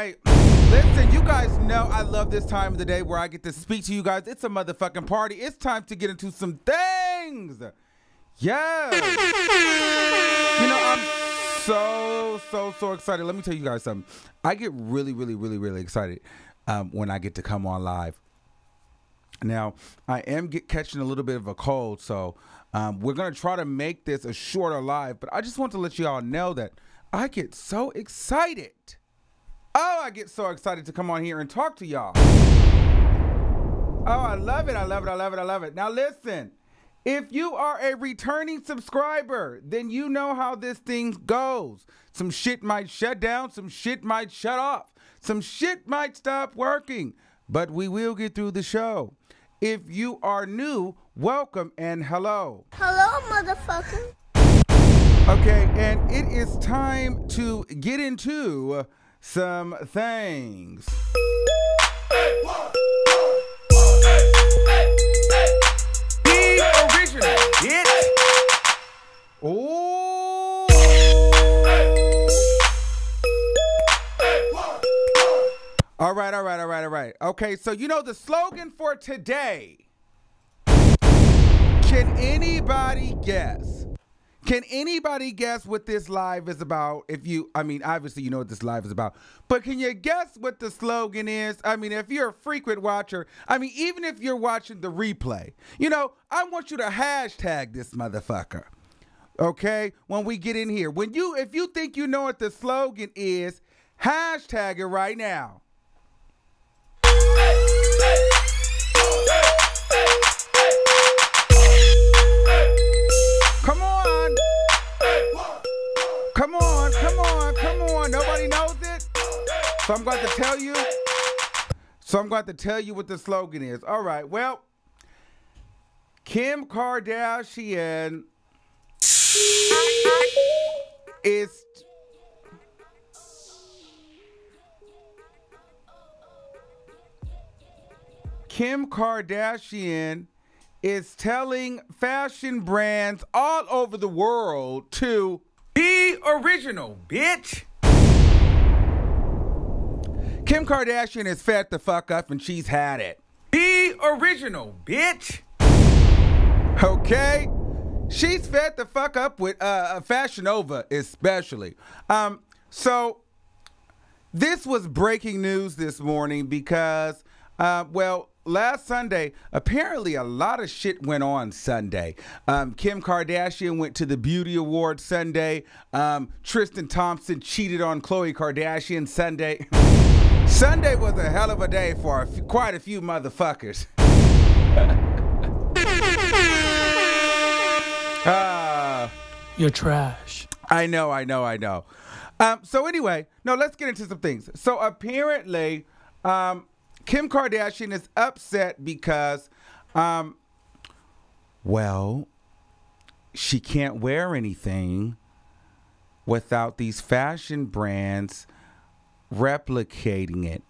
right. Listen, you guys know I love this time of the day where I get to speak to you guys. It's a motherfucking party. It's time to get into some things. Yeah. You know, I'm so excited. Let me tell you guys something. I get really excited when I get to come on live. Now, I am catching a little bit of a cold, so we're going to try to make this a shorter live, but I just want to let you all know that I get so excited. Oh, I get so excited to come on here and talk to y'all. Oh, I love it. I love it. I love it. I love it. Now, listen, if you are a returning subscriber, then you know how this thing goes. Some shit might shut down. Some shit might shut off. Some shit might stop working, but we will get through the show. If you are new, welcome and hello. Hello, motherfucker. Okay, and it is time to get into some things. Be original, bitch. Oh. All right. Okay, so you know the slogan for today. Can anybody guess? Can anybody guess what this live is about? Obviously you know what this live is about, but can you guess what the slogan is? I mean, if you're a frequent watcher, even if you're watching the replay, you know, I want you to hashtag this motherfucker. Okay? When we get in here, if you think you know what the slogan is, hashtag it right now. Come on. Nobody knows it. So I'm going to tell you. What the slogan is. All right. Well, Kim Kardashian is telling fashion brands all over the world to be original, bitch. Kim Kardashian is fed the fuck up and she's had it. Be original, bitch. Okay? She's fed the fuck up with Fashinova especially. So this was breaking news this morning because, last Sunday, apparently a lot of shit went on Sunday. Kim Kardashian went to the Beauty Awards Sunday. Tristan Thompson cheated on Khloe Kardashian Sunday. Sunday was a hell of a day for quite a few motherfuckers. You're trash. I know. So anyway, let's get into some things. So apparently, Kim Kardashian is upset because, she can't wear anything without these fashion brands replicating it.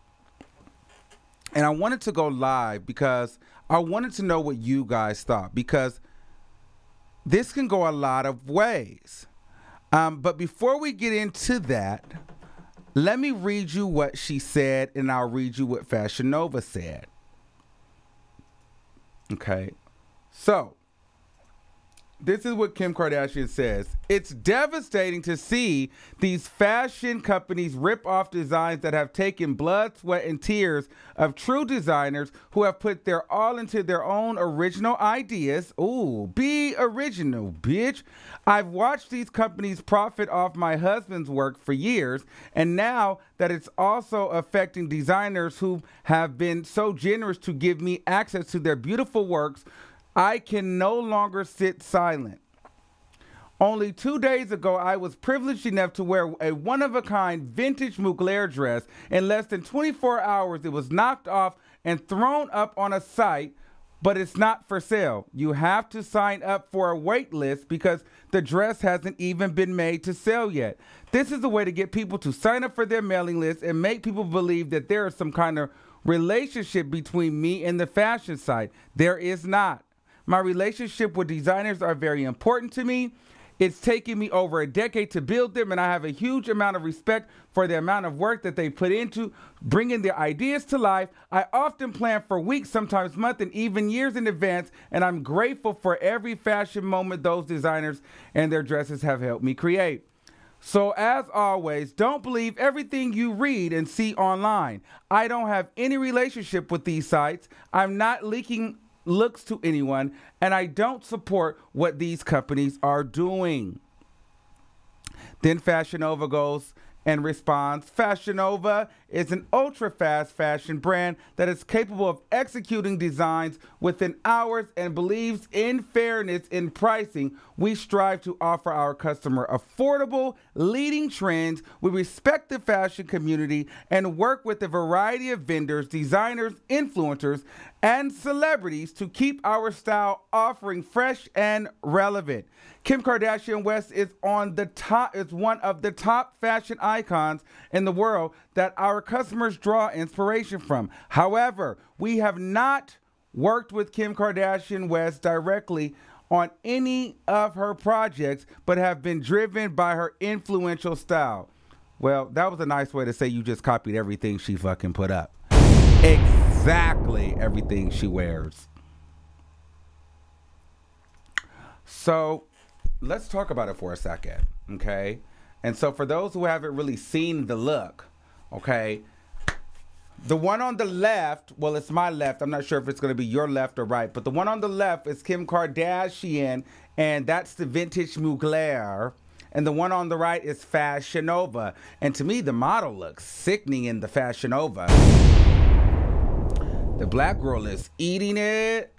And I wanted to go live because I wanted to know what you guys thought, because this can go a lot of ways. But before we get into that, let me read you what she said, and I'll read you what Fashinova said. Okay. So, this is what Kim Kardashian says. It's devastating to see these fashion companies rip off designs that have taken blood, sweat, and tears of true designers who have put their all into their own original ideas. Ooh, be original, bitch. I've watched these companies profit off my husband's work for years, and now that it's also affecting designers who have been so generous to give me access to their beautiful works, I can no longer sit silent. Only 2 days ago, I was privileged enough to wear a one-of-a-kind vintage Mugler dress. In less than 24 hours, it was knocked off and thrown up on a site, but it's not for sale. You have to sign up for a wait list because the dress hasn't even been made to sell yet. This is a way to get people to sign up for their mailing list and make people believe that there is some kind of relationship between me and the fashion site. There is not. My relationship with designers are very important to me. It's taken me over a decade to build them, and I have a huge amount of respect for the amount of work that they put into bringing their ideas to life. I often plan for weeks, sometimes months, and even years in advance, and I'm grateful for every fashion moment those designers and their dresses have helped me create. So as always, don't believe everything you read and see online. I don't have any relationship with these sites. I'm not leaking looks to anyone, and I don't support what these companies are doing. Then Fashinova goes and responds, Fashinova is an ultra-fast fashion brand that is capable of executing designs within hours and believes in fairness in pricing. We strive to offer our customer affordable, leading trends. We respect the fashion community and work with a variety of vendors, designers, influencers, and celebrities to keep our style offering fresh and relevant. Kim Kardashian West is one of the top fashion icons in the world that our customers draw inspiration from. However, we have not worked with Kim Kardashian West directly on any of her projects, but have been driven by her influential style. Well, that was a nice way to say you just copied everything she fucking put up. Exactly everything she wears. So let's talk about it for a second, okay? And so for those who haven't really seen the look, okay, the one on the left, well, it's my left. I'm not sure if it's going to be your left or right, but the one on the left is Kim Kardashian, and that's the vintage Mugler. And the one on the right is Fashinova. And to me, the model looks sickening in the Fashinova. The black girl is eating it.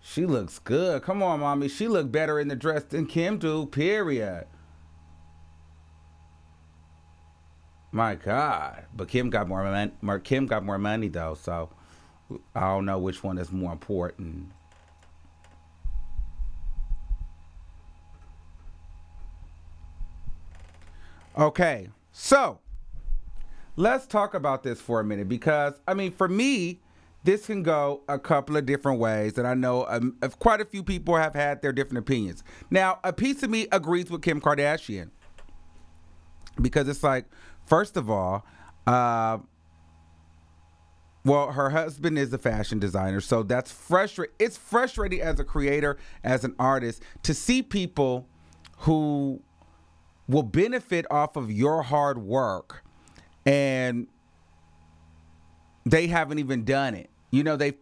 She looks good. Come on, mommy. She looked better in the dress than Kim do, period. My God. But Kim got more money, though, so I don't know which one is more important. Okay, so let's talk about this for a minute because, I mean, for me, this can go a couple of different ways, and I know quite a few people have had their different opinions. Now, a piece of me agrees with Kim Kardashian because it's like, first of all, well, her husband is a fashion designer, so that's frustrating. It's frustrating as a creator, as an artist, to see people who will benefit off of your hard work and they haven't even done it. You know, they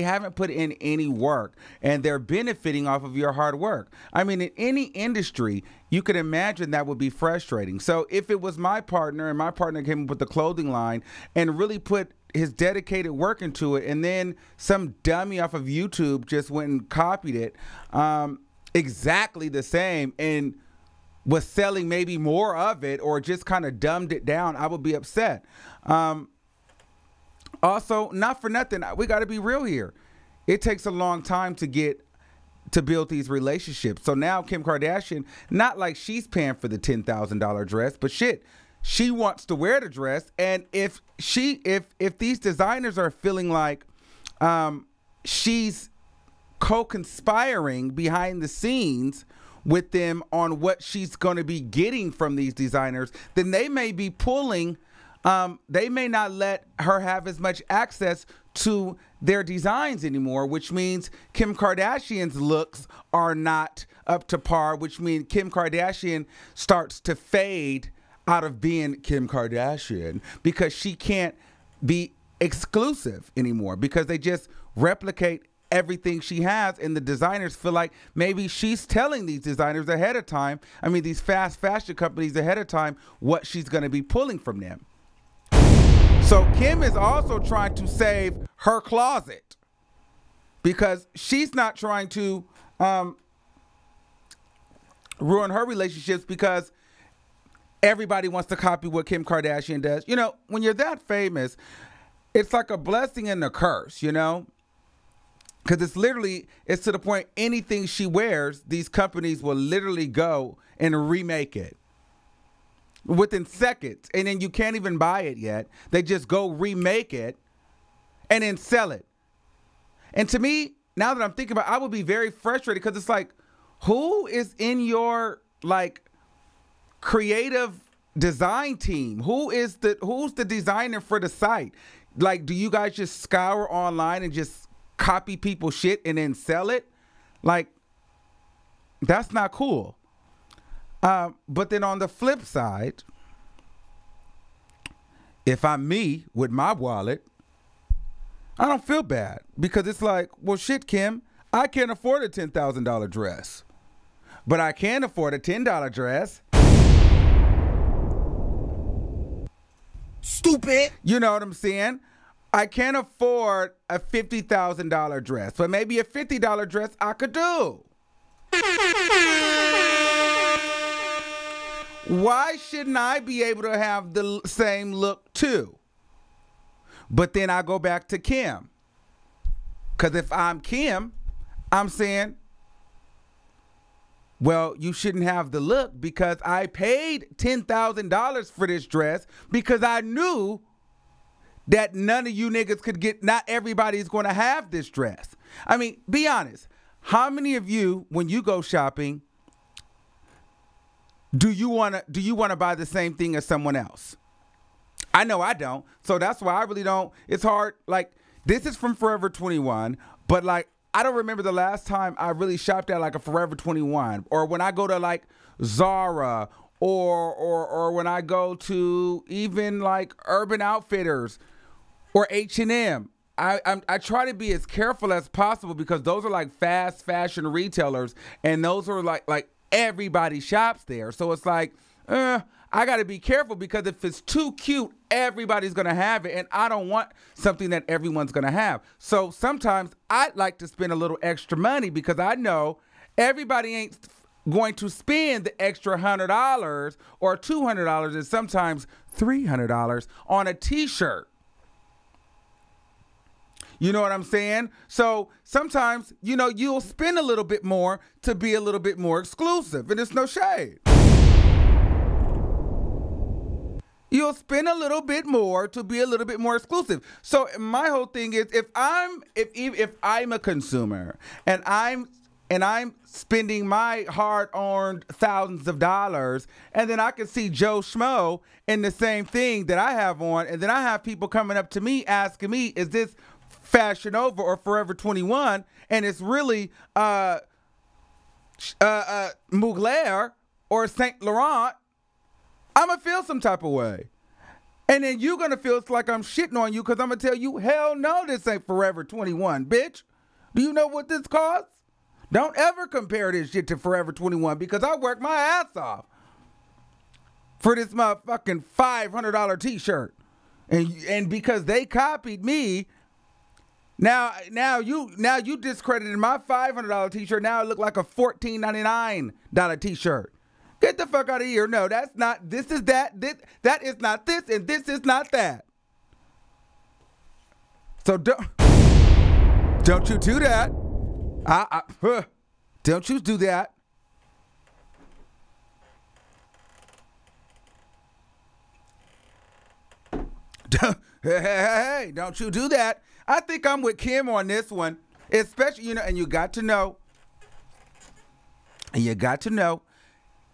haven't put in any work and they're benefiting off of your hard work. I mean, in any industry, you could imagine that would be frustrating. So if it was my partner and my partner came up with the clothing line and really put his dedicated work into it, and then some dummy off of YouTube just went and copied it exactly the same and was selling maybe more of it or just kind of dumbed it down, I would be upset. Also, not for nothing, we got to be real here. It takes a long time to build these relationships. So now Kim Kardashian, not like she's paying for the $10,000 dress, but shit, she wants to wear the dress. And if these designers are feeling like she's co-conspiring behind the scenes with them on what she's going to be getting from these designers, then they may be pulling. They may not let her have as much access to their designs anymore, which means Kim Kardashian's looks are not up to par, which means Kim Kardashian starts to fade out of being Kim Kardashian because she can't be exclusive anymore because they just replicate everything she has, and the designers feel like maybe she's telling these designers ahead of time, I mean these fast fashion companies ahead of time, what she's going to be pulling from them. So Kim is also trying to save her closet because she's not trying to ruin her relationships because everybody wants to copy what Kim Kardashian does. You know, when you're that famous, it's like a blessing and a curse, you know? Because it's to the point anything she wears, these companies will literally go and remake it within seconds. And then you can't even buy it yet. They just go remake it and then sell it. And to me, now that I'm thinking about it, I would be very frustrated because it's like, who is in your like creative design team? Who's the designer for the site? Like, do you guys just scour online and just copy people's shit and then sell it? Like, that's not cool. But then on the flip side, if I'm me with my wallet, I don't feel bad because it's like, well, shit, Kim, I can't afford a $10,000 dress, but I can afford a $10 dress. Stupid. You know what I'm saying? I can't afford a $50,000 dress, but maybe a $50 dress I could do. Why shouldn't I be able to have the same look too? But then I go back to Kim. Because if I'm Kim, I'm saying, well, you shouldn't have the look because I paid $10,000 for this dress because I knew that none of you niggas could get, not everybody's going to have this dress. I mean, be honest. How many of you, when you go shopping, do you want to buy the same thing as someone else? I know I don't. So that's why I really don't. It's hard. Like, this is from Forever 21, but like, I don't remember the last time I really shopped at like a Forever 21, or when I go to like Zara, or when I go to even like Urban Outfitters or H&M. I try to be as careful as possible because those are like fast fashion retailers, and those are like everybody shops there. So it's like, I got to be careful because if it's too cute, everybody's going to have it. And I don't want something that everyone's going to have. So sometimes I like to spend a little extra money because I know everybody ain't going to spend the extra $100 or $200 and sometimes $300 on a t-shirt. You know what I'm saying? So sometimes, you know, you'll spend a little bit more to be a little bit more exclusive, and it's no shade. You'll spend a little bit more to be a little bit more exclusive. So my whole thing is, if I'm a consumer and I'm spending my hard-earned thousands of dollars, and then I can see Joe Schmo in the same thing that I have on, and then I have people coming up to me asking me, is this Fashinova or Forever 21? And it's really Mugler or Saint Laurent. I'm going to feel some type of way. And then you're going to feel like I'm shitting on you because I'm going to tell you, hell no, this ain't Forever 21, bitch. Do you know what this costs? Don't ever compare this shit to Forever 21 because I work my ass off for this motherfucking $500 t-shirt. And because they copied me, now you discredited my $500 t-shirt. Now it look like a $14.99 t-shirt. Get the fuck out of here. No, that's not, this is that, that is not this, and this is not that. So don't you do that. Don't you do that. Hey, don't you do that. I think I'm with Kim on this one, especially, you know, and you got to know,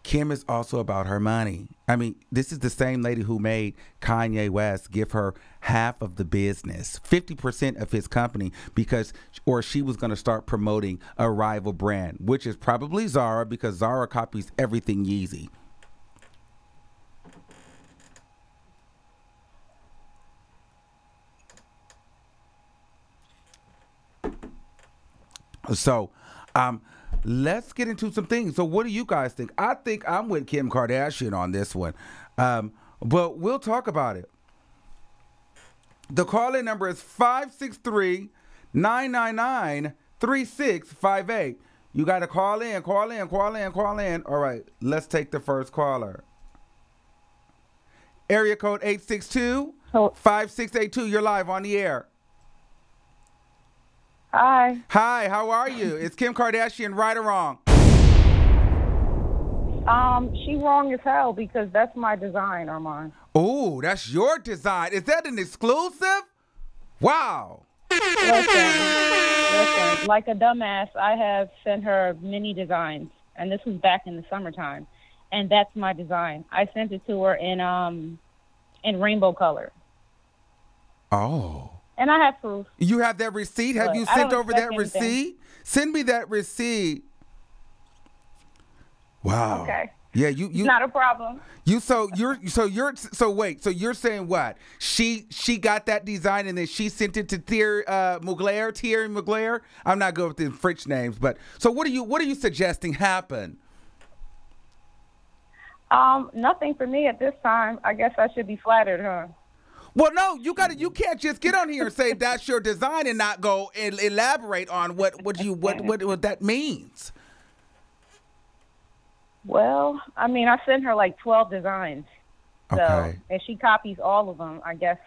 Kim is also about her money. I mean, this is the same lady who made Kanye West give her half of the business, 50% of his company, or she was going to start promoting a rival brand, which is probably Zara, because Zara copies everything Yeezy. So, let's get into some things. So what do you guys think? I think I'm with Kim Kardashian on this one. But we'll talk about it. The call-in number is 563-999-3658. You got to call in. All right, let's take the first caller. Area code 862-5682. You're live on the air. Hi. Hi, how are you? Is Kim Kardashian right or wrong? She wrong as hell because that's my design, Armand. Oh, that's your design. Is that an exclusive? Wow. Listen, like a dumbass, I have sent her many designs. and this was back in the summertime, and that's my design. I sent it to her in rainbow color. Oh. And I have proof. You have that receipt? Have you sent over that receipt? Send me that receipt. Wow. Okay. Yeah, you not a problem. So you're saying what? She got that design and then she sent it to Thierry Mugler. I'm not good with the French names, but so what are you suggesting happen? Nothing for me at this time. I guess I should be flattered, huh? Well, no, you can't just get on here and say that's your design and not go and elaborate on what that means. Well, I mean, I sent her like 12 designs. So Okay. if she copies all of them, I guess,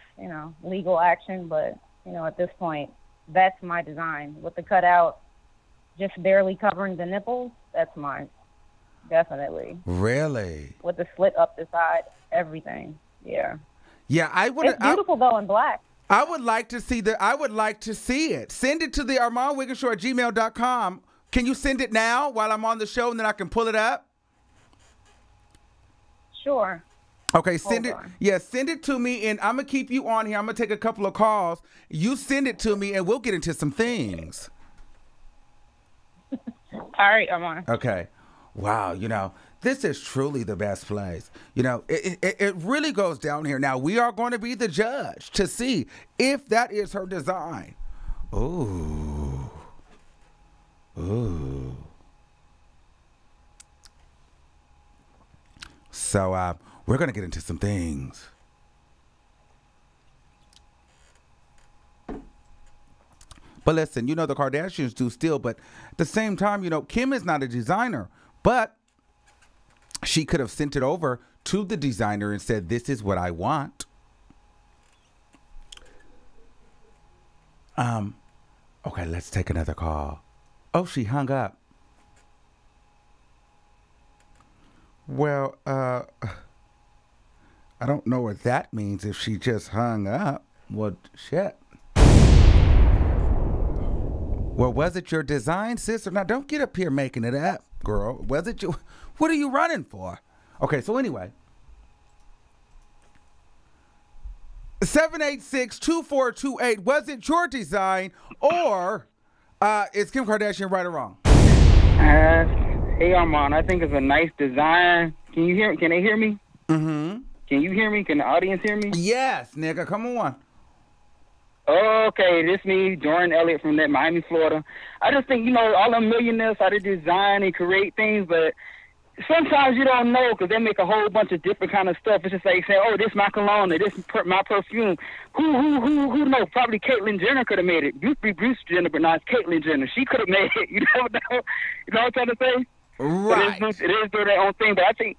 legal action. But, at this point, that's my design. With the cutout just barely covering the nipples, that's mine. Definitely. Really? With the slit up the side, everything. Yeah. Yeah, It's beautiful though in black. I would like to see it. Send it to the ArmandWiggenshow@gmail.com. Can you send it now while I'm on the show and then I can pull it up? Sure. Okay, send it. Yeah, send it to me and I'm gonna keep you on here. I'm gonna take a couple of calls. You send it to me and we'll get into some things. All right, I'm on. Okay. Wow, this is truly the best place. It really goes down here. Now, we are going to be the judge to see if that is her design. Ooh. Ooh. So, we're going to get into some things. But listen, the Kardashians do still, but at the same time, Kim is not a designer. But she could have sent it over to the designer and said, this is what I want. Okay, let's take another call. Oh, she hung up. Well, I don't know what that means if she just hung up. Well, shit. Well, was it your design, sister? Now, don't get up here making it up, girl. Was it you? What are you running for? Okay, so anyway. 786-2428. Was it your design or is Kim Kardashian right or wrong? Hey, Armand, I think it's a nice design. Can you hear? Can they hear me? Mm-hmm. Can you hear me? Can the audience hear me? Yes, nigga. Come on. Okay, this me, Jordan Elliott from Miami, Florida. I just think, all them millionaires how to design and create things, but sometimes you don't know because they make a whole bunch of different kind of stuff. It's just like saying, oh, this my cologne, or this my perfume. Who knows? Probably Caitlyn Jenner could have made it. Used to be Bruce Jenner, but now it's Caitlyn Jenner. She could have made it. You know what I'm trying to say? Right. It is their own thing, but I think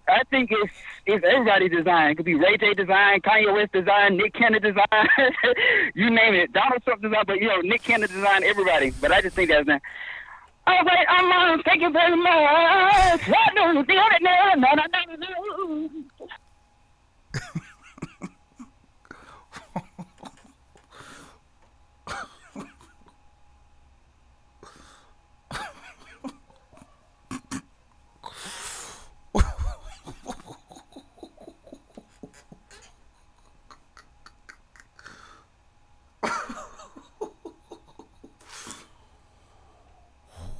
it's everybody's design. It could be Ray J design, Kanye West design, Nick Cannon design, you name it. Donald Trump design, but Nick Cannon design, everybody. But I just think that's that. All right, I'm thank you very much. I know the only no.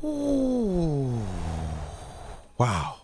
Ooh. Wow.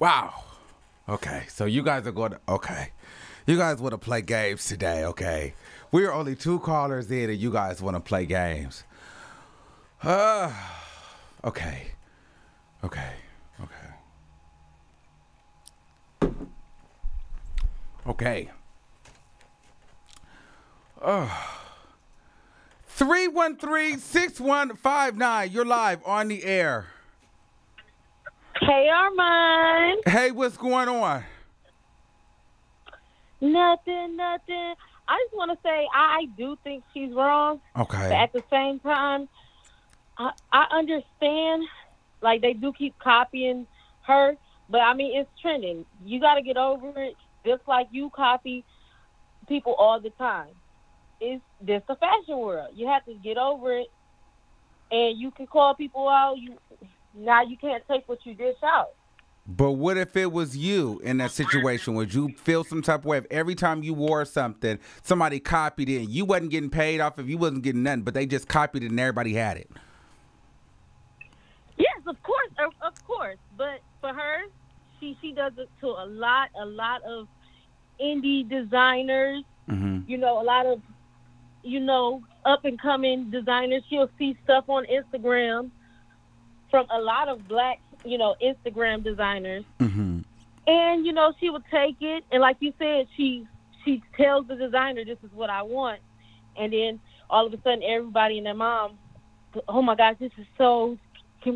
Wow. Okay, so you guys are going to, you guys want to play games today, okay? We are only 2 callers in and you guys want to play games. Okay. 313-6159. You're live on the air. Hey, Armand. Hey, what's going on? Nothing. I just want to say I do think she's wrong. Okay. But at the same time, I understand, like, they do keep copying her. But, I mean, it's trending. You got to get over it, just like you copy people all the time. It's just the fashion world. You have to get over it, and you can call people out. Now you can't take what you dish out. But what if it was you in that situation? Would you feel some type of way if every time you wore something, somebody copied it and you wasn't getting paid off if you wasn't getting nothing, but they just copied it and everybody had it? Yes, of course. But for her, she does it to a lot of indie designers. Mm-hmm. You know, a lot of, up and coming designers. She'll see stuff on Instagram from a lot of black, Instagram designers. Mm-hmm. And, she would take it. And like you said, she tells the designer, this is what I want. And then all of a sudden, everybody and their mom, oh my gosh, Kim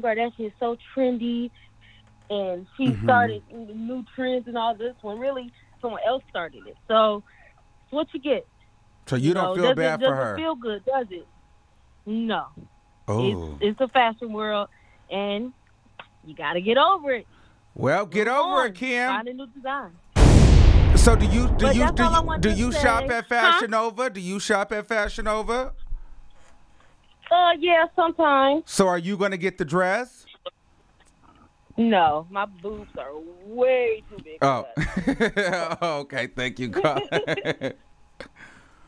Kardashian is so trendy. And she started new trends and all this when really someone else started it. So it's what you get. So you don't feel bad for her? Doesn't feel good, does it? No. Oh. It's a fashion world, and you got to get over it. Well, get over it, Kim. Find a new design. So do you shop at Fashinova? Huh? Do you shop at Fashinova? Yeah, sometimes. So are you going to get the dress? No, my boobs are way too big. Oh. Okay, thank you, God.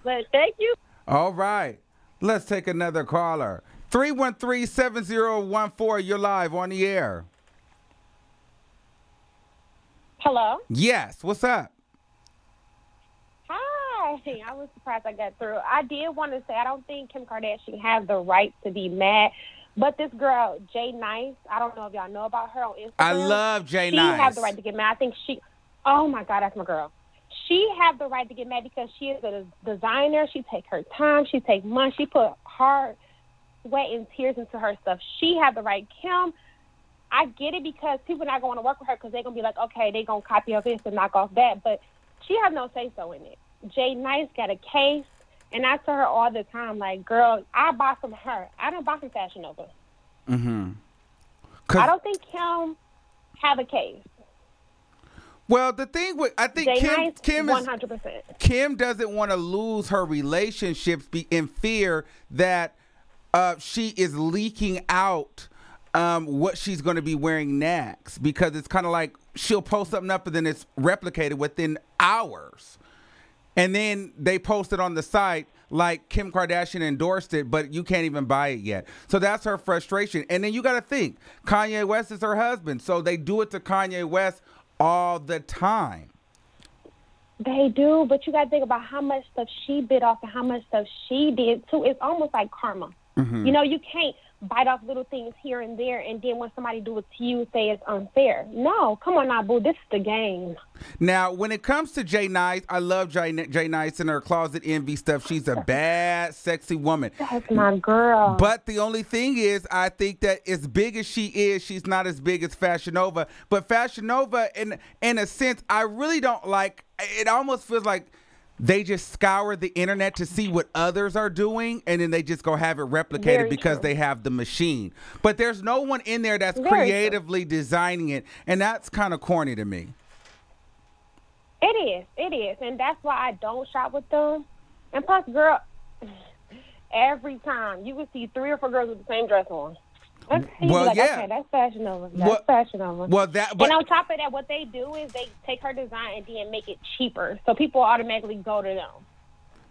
But thank you. All right. Let's take another caller. 313-7014. You're live on the air. Hello? Yes. What's up? Hi. I was surprised I got through. I did want to say I don't think Kim Kardashian has the right to be mad. But this girl, Jay Nice, I don't know if y'all know about her on Instagram. I love Jay Nice. She has the right to get mad. I think oh my God, that's my girl. She has the right to get mad because she is a designer. She take her time. She take money. She put hard sweat and tears into her stuff. She has the right. Kim, I get it because people not going to work with her because they're going to be like, okay, they're going to copy off this and knock off that. But she has no say-so in it. Jay Nice got a case. And I tell her all the time, like, girl, I buy from her. I don't buy from Fashinova. Mm-hmm. I don't think Kim have a case. Well, the thing with I think Kim 100%. Kim doesn't want to lose her relationships in fear that she is leaking out what she's going to be wearing next, because it's kind of like she'll post something up and then it's replicated within hours. And then they post it on the site like Kim Kardashian endorsed it, but you can't even buy it yet. So that's her frustration. And then you got to think, Kanye West is her husband. So they do it to Kanye West all the time. They do, but you got to think about how much stuff she bit off and how much stuff she did, too. It's almost like karma. Mm-hmm. You can't bite off little things here and there, and then when somebody do it to you, say it's unfair. No, come on now, boo. This is the game. Now, when it comes to Jay Nice, I love Jay Nice and her closet envy stuff. She's a bad, sexy woman. That's my girl. But the only thing is, I think that as big as she is, she's not as big as Fashinova. But Fashinova, in a sense, I really don't like. It almost feels like they just scour the internet to see what others are doing, and then they just go have it replicated because they have the machine. But there's no one in there that's creatively designing it, and that's kind of corny to me. It is, and that's why I don't shop with them. And plus, girl, every time you would see 3 or 4 girls with the same dress on. Okay, okay, that's Fashinova. That's Fashinova. And on top of that, what they do is they take her design and then make it cheaper, so people automatically go to them.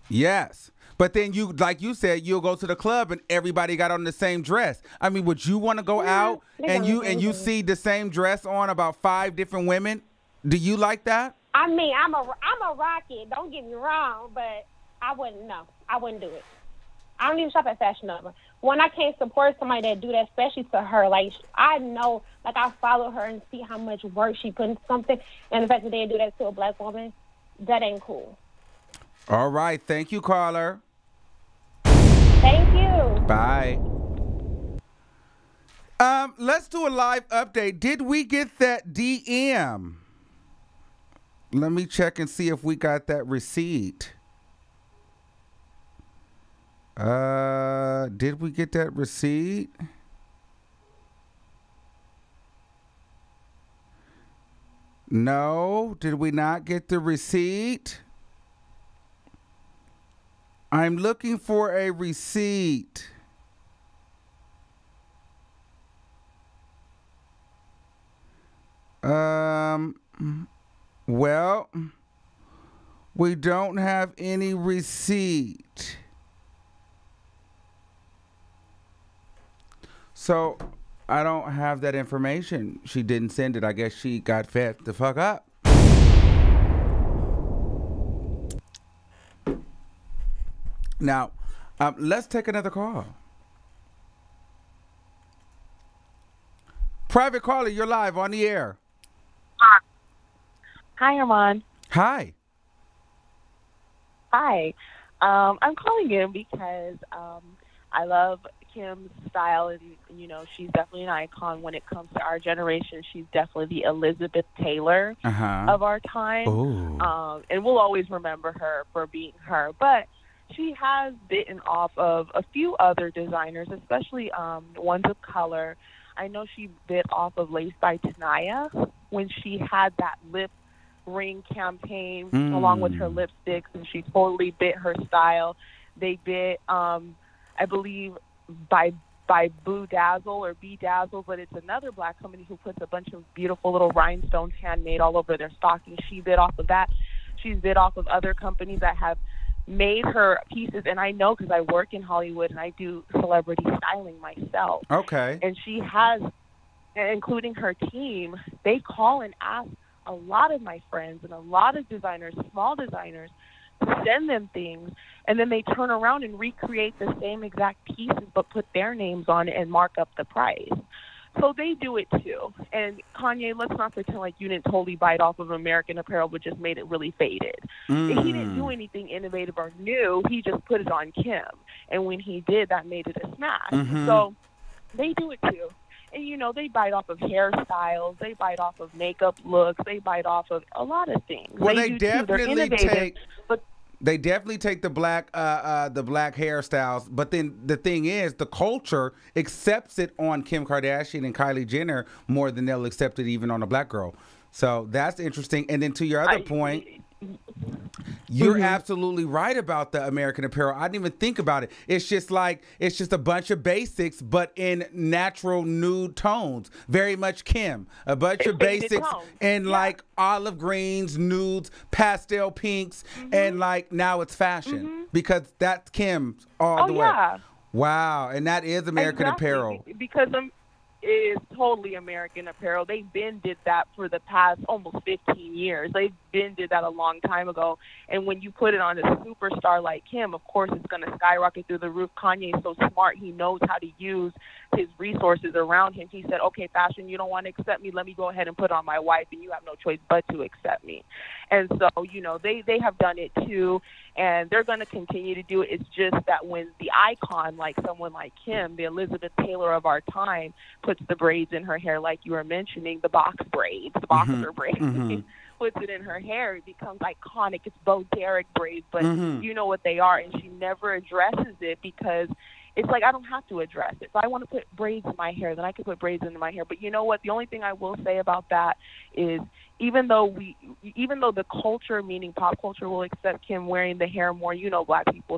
Yes, but then like you said, you'll go to the club and everybody got on the same dress. I mean, would you want to go out and you see the same dress on about 5 different women? Do you like that? I mean, I'm a rocket. Don't get me wrong, but I wouldn't do it. I don't even shop at Fashinova. When I can't support somebody that do that, especially to her, like, I know, like, I follow her and see how much work she put into something, and the fact that they do that to a black woman, that ain't cool. All right. Thank you, caller. Thank you. Bye. Let's do a live update. Did we get that DM? Let me check and see if we got that receipt. Did we get that receipt? No. Did we not get the receipt? I'm looking for a receipt. Well, we don't have any receipt. So I don't have that information. She didn't send it. I guess she got fed the fuck up. Now, let's take another call. Private caller, you're live on the air. Hi, Armand. Hi. Hi. I'm calling in because I love Kim's style, and she's definitely an icon when it comes to our generation. She's definitely the Elizabeth Taylor of our time, and we'll always remember her for being her. But she has bitten off of a few other designers, especially ones of color. I know she bit off of Lace by Tanaya when she had that lip ring campaign along with her lipsticks, and she totally bit her style. They bit, I believe, by Boo Dazzle or Be Dazzle, but it's another black company who puts a bunch of beautiful little rhinestones handmade all over their stockings. She bit off of that. She's bit off of other companies that have made her pieces, and I know because I work in Hollywood and I do celebrity styling myself. Okay. And she has, including her team, they call and ask a lot of my friends and a lot of designers, small designers, to send them things, and then they turn around and recreate the same exact pieces but put their names on it and mark up the price. So they do it too. And Kanye, let's not pretend like you didn't totally bite off of American Apparel but just made it really faded. He didn't do anything innovative or new. He just put it on Kim. And when he did, that made it a smash. So they do it too. And, they bite off of hairstyles. They bite off of makeup looks. They bite off of a lot of things. Well, they definitely take... They definitely take the black hairstyles, but then the thing is, the culture accepts it on Kim Kardashian and Kylie Jenner more than they'll accept it even on a black girl. So that's interesting. And then to your other point, you're absolutely right about the American Apparel. I didn't even think about it. It's just a bunch of basics, but in natural nude tones. Very much Kim. A bunch of basics in like olive greens, nudes, pastel pinks, and like now it's fashion because that's Kim all the way. Wow, and that is American Apparel. Because is totally American Apparel. They been did that for the past almost 15 years. They been did that a long time ago. And when you put it on a superstar like Kim, of course it's going to skyrocket through the roof. Kanye is so smart. He knows how to use his resources around him. He said, okay, fashion, you don't want to accept me. Let me go ahead and put on my wife, and you have no choice but to accept me. And so, they have done it too, and they're going to continue to do it. It's just that when the icon, like someone like Kim, the Elizabeth Taylor of our time, puts the braids in her hair, like you were mentioning, the box braids, the boxer braids, puts it in her hair, it becomes iconic. It's Bo Derek braids, but you know what they are, and she never addresses it because it's like, I don't have to address it. If I want to put braids in my hair, then I can put braids in my hair. But you know what? The only thing I will say about that is even though the culture, meaning pop culture, will accept Kim wearing the hair more, black people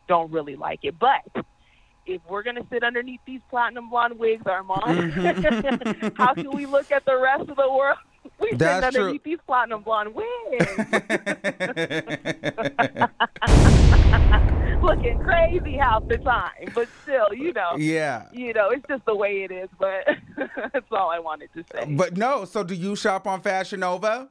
don't really like it. But if we're going to sit underneath these platinum blonde wigs, Armand, how can we look at the rest of the world? We sit underneath these platinum blonde wigs. Looking crazy half the time, but still, it's just the way it is. But that's all I wanted to say. But no, so do you shop on Fashinova?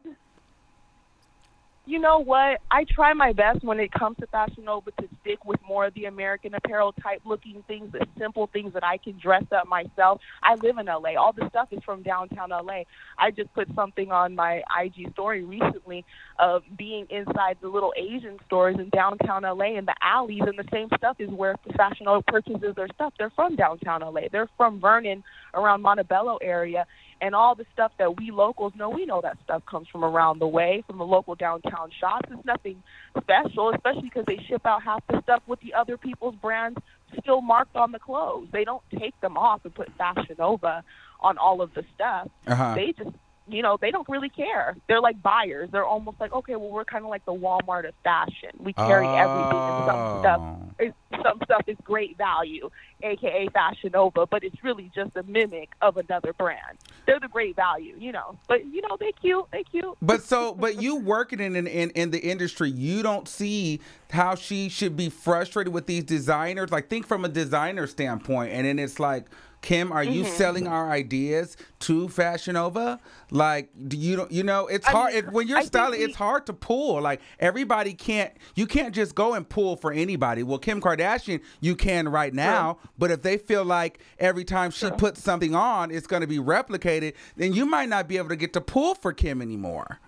You know what? I try my best when it comes to Fashinova to stick with more of the American Apparel type looking things, the simple things that I can dress up myself. I live in LA. All the stuff is from downtown LA. I just put something on my IG story recently of being inside the little Asian stores in downtown LA and the alleys, and the same stuff is where Fashinova purchases their stuff. They're from downtown LA. They're from Vernon, around Montebello area. And all the stuff that we locals know, we know that stuff comes from around the way, from the local downtown shops. It's nothing special, especially because they ship out half the stuff with the other people's brands still marked on the clothes. They don't take them off and put Fashinova on all of the stuff. They just, they don't really care. They're like buyers. They're almost like, okay, well, we're kind of like the Walmart of fashion. We carry everything, and some stuff is great value, aka Fashinova, but it's really just a mimic of another brand. They're the great value, But they cute. But you working in the industry, you don't see how she should be frustrated with these designers. Like, think from a designer standpoint, and then it's like, Kim, are you selling our ideas to Fashinova? Like, it's hard when you're styling. It's hard to pull. Like, you can't just go and pull for anybody. Well, Kim Kardashian, you can right now, but if they feel like every time she puts something on, it's going to be replicated, then you might not be able to get to pull for Kim anymore.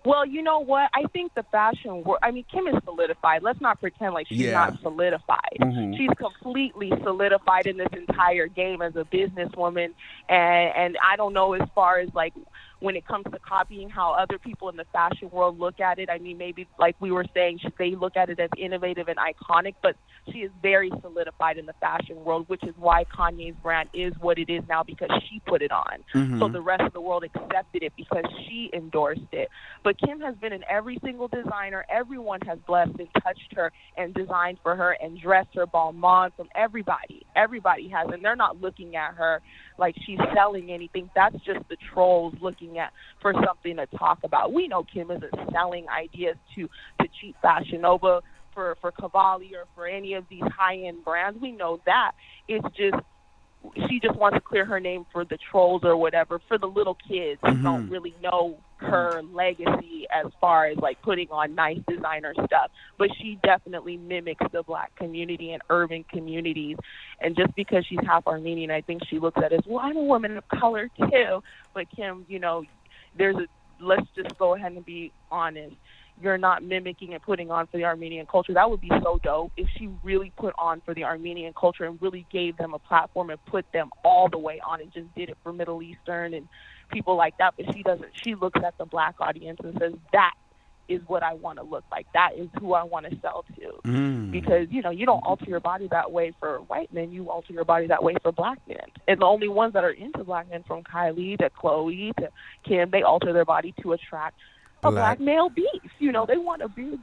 Well, you know what? I think the fashion world, Kim is solidified. Let's not pretend like she's not solidified. She's completely solidified in this entire game as a businesswoman. And I don't know as far as, like, when it comes to copying how other people in the fashion world look at it. Maybe like we were saying, they look at it as innovative and iconic, but she is very solidified in the fashion world, which is why Kanye's brand is what it is now, because she put it on. So the rest of the world accepted it because she endorsed it. But Kim has been in every single designer. Everyone has blessed and touched her and designed for her and dressed her, Balmain, from everybody. Everybody has, and they're not looking at her like she's selling anything. That's just the trolls looking at for something to talk about. We know Kim isn't selling ideas to cheap Fashinova, for Cavalli, or for any of these high-end brands. We know that. It's just she just wants to clear her name for the trolls or whatever, for the little kids who don't really know her legacy as far as like putting on nice designer stuff. But she definitely mimics the Black community and urban communities. And just because she's half Armenian, I think she looks at it as, well, I'm a woman of color too. But Kim, let's just go ahead and be honest. You're not mimicking and putting on for the Armenian culture. That would be so dope if she really put on for the Armenian culture and really gave them a platform and put them all the way on and just did it for Middle Eastern and people like that. But she doesn't. She looks at the Black audience and says, that is what I want to look like. That is who I want to sell to. Because, you don't alter your body that way for white men. You alter your body that way for Black men. And the only ones that are into Black men, from Kylie to Chloe to Kim, they alter their body to attract a black male beast. They want a big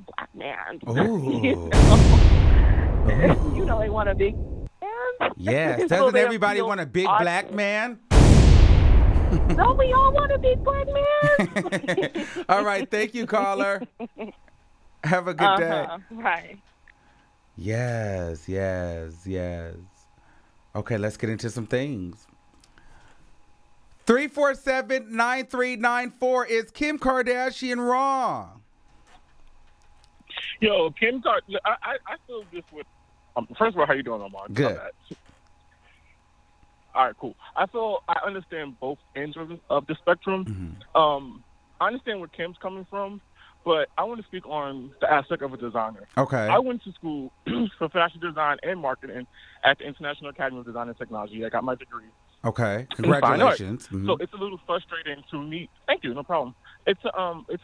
Black man. They want a big man. Yes. Doesn't everybody want a big Black man? Don't we all want a big Black man? All right. Thank you, caller. Have a good day. Right. Yes. Okay, let's get into some things. 347-9394. Is Kim Kardashian wrong? Yo, Kim Kardashian. I feel this with. First of all, how you doing, Omar? Good. All right, cool. I understand both ends of the spectrum. I understand where Kim's coming from, but I want to speak on the aspect of a designer. Okay. I went to school for fashion design and marketing at the International Academy of Design and Technology. I got my degree. Okay, congratulations. So it's a little frustrating to me. Thank you, no problem. It's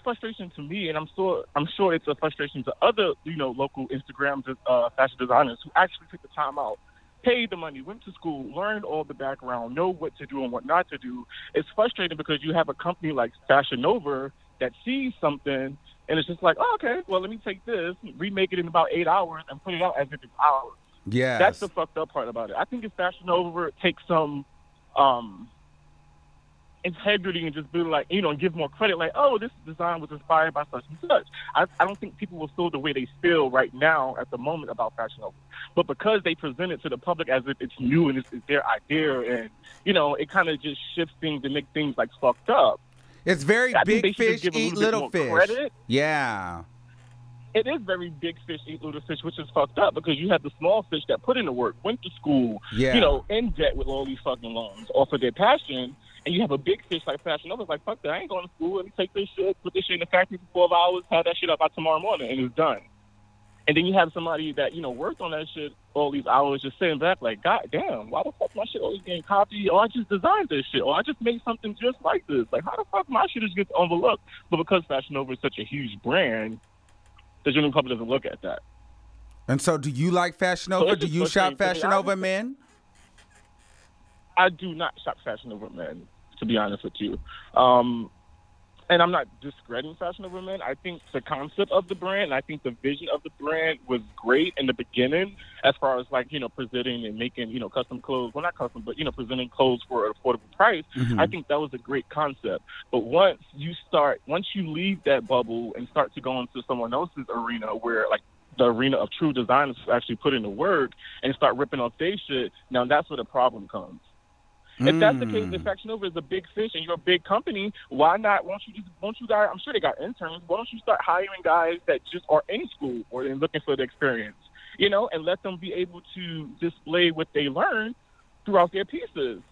frustration to me, and I'm sure it's a frustration to other local Instagram fashion designers who actually took the time out, paid the money, went to school, learned all the background, know what to do and what not to do. It's frustrating because you have a company like Fashinova that sees something and it's just like, oh, okay, well, let me take this, remake it in about 8 hours, and put it out as if it's ours. Yeah, that's the fucked up part about it. I think if Fashinova takes some integrity and just be like, give more credit, like, oh, this design was inspired by such and such. I don't think people will feel the way they feel right now at the moment about Fashinova. But because they present it to the public as if it's new and it's their idea, and it kind of just shifts things and make things like fucked up. It's very big fish eat little fish. Credit. Yeah. It is very big fish eat little fish, which is fucked up because you have the small fish that put in the work, went to school, in debt with all these fucking loans off of their passion, and you have a big fish like Fashinova. It's like, fuck that, I ain't going to school. Let me take this shit, put this shit in the factory for 12 hours, have that shit up by tomorrow morning, and it's done. And then you have somebody that, worked on that shit all these hours just sitting back like, God damn, why the fuck my shit always getting copied? Or I just designed this shit. Or I just made something just like this. Like, how the fuck my shit just gets overlooked? But because Fashinova is such a huge brand, the general public doesn't look at that. And so do you like Fashinova? So do you shop Fashinova men? I do not shop Fashinova men, to be honest with you. And I'm not discrediting Fashinova men. I think the concept of the brand, I think the vision of the brand was great in the beginning as far as presenting and making, custom clothes. Well, not custom, but, presenting clothes for an affordable price. I think that was a great concept. But once you leave that bubble and start to go into someone else's arena where the arena of true designers actually put in the work and start ripping off their shit, now that's where the problem comes. If that's the case, if Fashinova is a big fish and you're a big company, why not? Won't you guys? I'm sure they got interns. Why don't you start hiring guys that just are in school or they're looking for the experience, and let them be able to display what they learn throughout their pieces.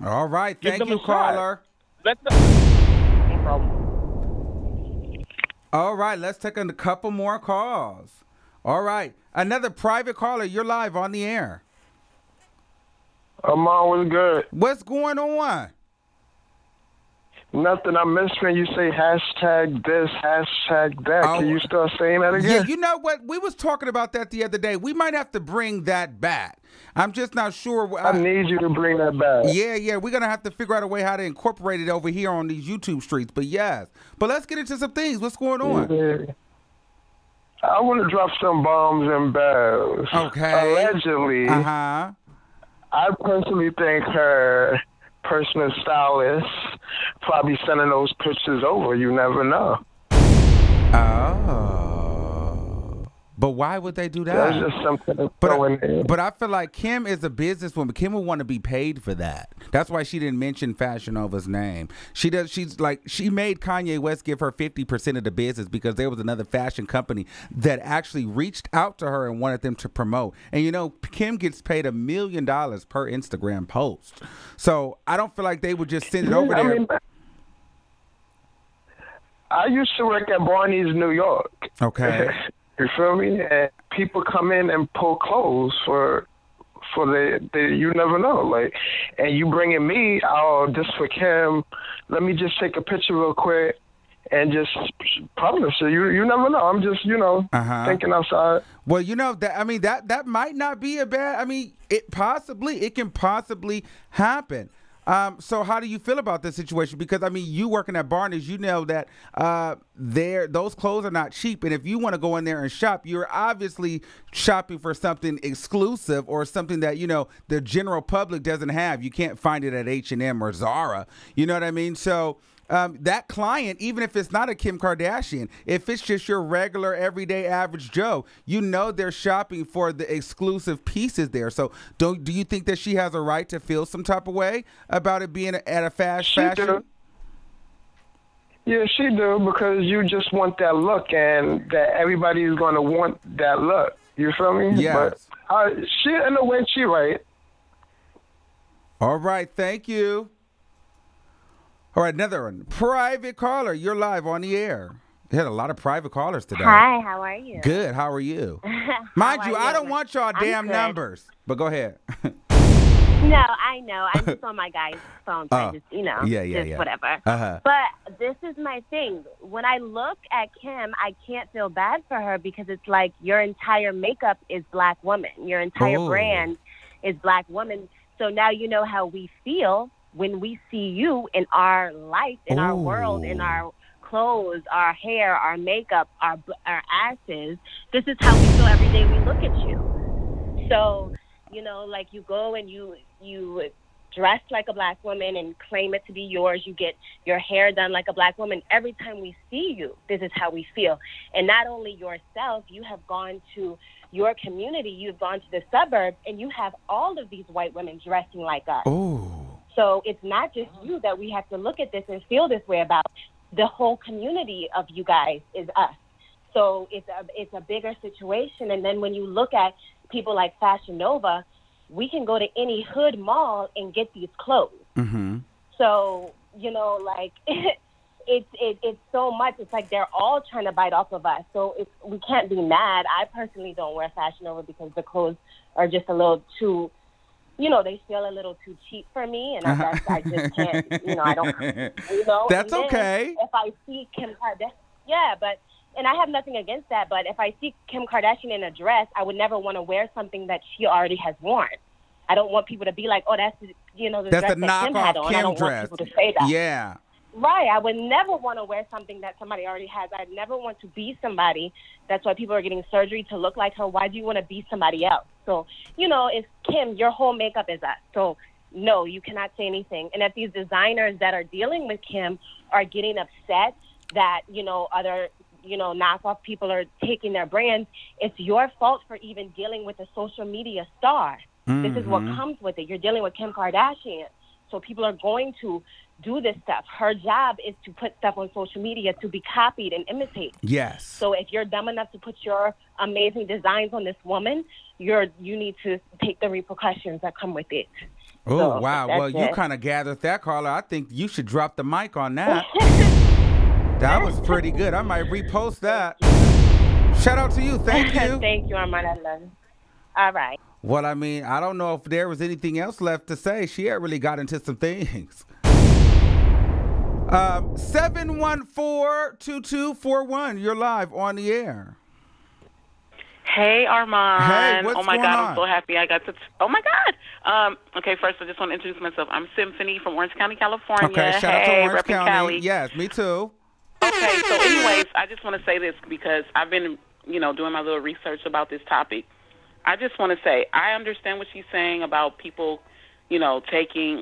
All right, thank you, caller. No problem. All right, let's take a couple more calls. All right, another private caller. You're live on the air. Amon, what's good? What's going on? Nothing. I miss when you say hashtag this, hashtag that. Can you start saying that again? Yeah, you know what? We was talking about that the other day. We might have to bring that back. I'm just not sure. I need you to bring that back. Yeah. We're going to have to figure out a way how to incorporate it over here on these YouTube streets. But yes. But let's get into some things. What's going on? Yeah. I want to drop some bombs and bells. Okay. Allegedly. I personally think her personal stylist probably sending those pictures over. You never know. Oh. But why would they do that? That's just something to throw in there. But I feel like Kim is a businesswoman. Kim would want to be paid for that. That's why she didn't mention Fashionova's name. She made Kanye West give her 50% of the business because there was another fashion company that actually reached out to her and wanted them to promote. And Kim gets paid $1 million per Instagram post. So I don't feel like they would just send it over there. I used to work at Barney's, New York. Okay. You feel me? And people come in and pull clothes for the you never know. And you bringing me, this for Kim. Let me just take a picture real quick and just publish it. You never know. I'm just, thinking outside. Well, that might not be a bad, it can possibly happen. So how do you feel about this situation? Because, you working at Barney's, you know that those clothes are not cheap. And if you want to go in there and shop, you're obviously shopping for something exclusive or something that, the general public doesn't have. You can't find it at H&M or Zara. You know what I mean? So that client, even if it's not a Kim Kardashian, if it's just your regular, everyday, average Joe, they're shopping for the exclusive pieces there. So do you think that she has a right to feel some type of way about it being at a fashion? Do. Yeah, she do, because you just want that look, and that everybody's going to want that look. You feel me? Yes. But she, in a way, she right. All right, thank you. All right, another one. Private caller, you're live on the air. You had a lot of private callers today. Hi, how are you? Good, how are you? Mind you, I don't want y'all damn numbers. But go ahead. No, I know. I'm just on my guy's phone, so I just, Yeah. Whatever. But this is my thing. When I look at Kim, I can't feel bad for her because it's like your entire makeup is black woman. Your entire brand is black woman. So now you know how we feel when we see you in our life, in our world, in our clothes, our hair, our makeup, our asses. This is how we feel every day we look at you. So, you go and you dress like a black woman and claim it to be yours. You get your hair done like a black woman. Every time we see you, this is how we feel. And not only yourself, you have gone to your community, you've gone to the suburbs, and you have all of these white women dressing like us. So it's not just you that we have to look at this and feel this way about. The whole community of you guys is us. So it's a bigger situation. And then when you look at people like Fashinova, we can go to any hood mall and get these clothes. Mm-hmm. So, you know, like it's so much. It's like they're all trying to bite off of us. So we can't be mad. I personally don't wear Fashinova because the clothes are just a little too, you know, they feel a little too cheap for me, and I just can't, you know, I don't, you know. That's okay. If I see Kim Kardashian, and I have nothing against that, but if I see Kim Kardashian in a dress, I would never want to wear something that she already has worn. I don't want people to be like, oh, that's, you know, the dress that Kim had on. I don't want people to say that. Yeah. Right. I would never want to wear something that somebody already has. I'd never want to be somebody. That's why people are getting surgery to look like her. Why do you want to be somebody else? So, you know, it's Kim. Your whole makeup is us. So, no, you cannot say anything. And if these designers that are dealing with Kim are getting upset that, you know, other, you know, knockoff people are taking their brands, it's your fault for even dealing with a social media star. Mm-hmm. This is what comes with it. You're dealing with Kim Kardashian. So people are going to do this stuff. Her job is to put stuff on social media to be copied and imitated. Yes. So if you're dumb enough to put your amazing designs on this woman, you need to take the repercussions that come with it. Oh, so, wow. Well, you kind of gathered that, Carla. I think you should drop the mic on that. That was pretty good. I might repost that. Shout out to you. Thank you. Thank you, Armand. I love you. All right. Well, I mean, I don't know if there was anything else left to say. She had really got into some things. 714-2241. You're live on the air. Hey, Armand. Hey, what's oh my going God, on? I'm so happy I got to. Oh my God. Okay, first I just want to introduce myself. I'm Symphony from Orange County, California. Okay, shout out to Orange County. Cali. Yes, me too. Okay, so anyways, I just want to say this because I've been, you know, doing my little research about this topic. I just want to say I understand what she's saying about people, you know, taking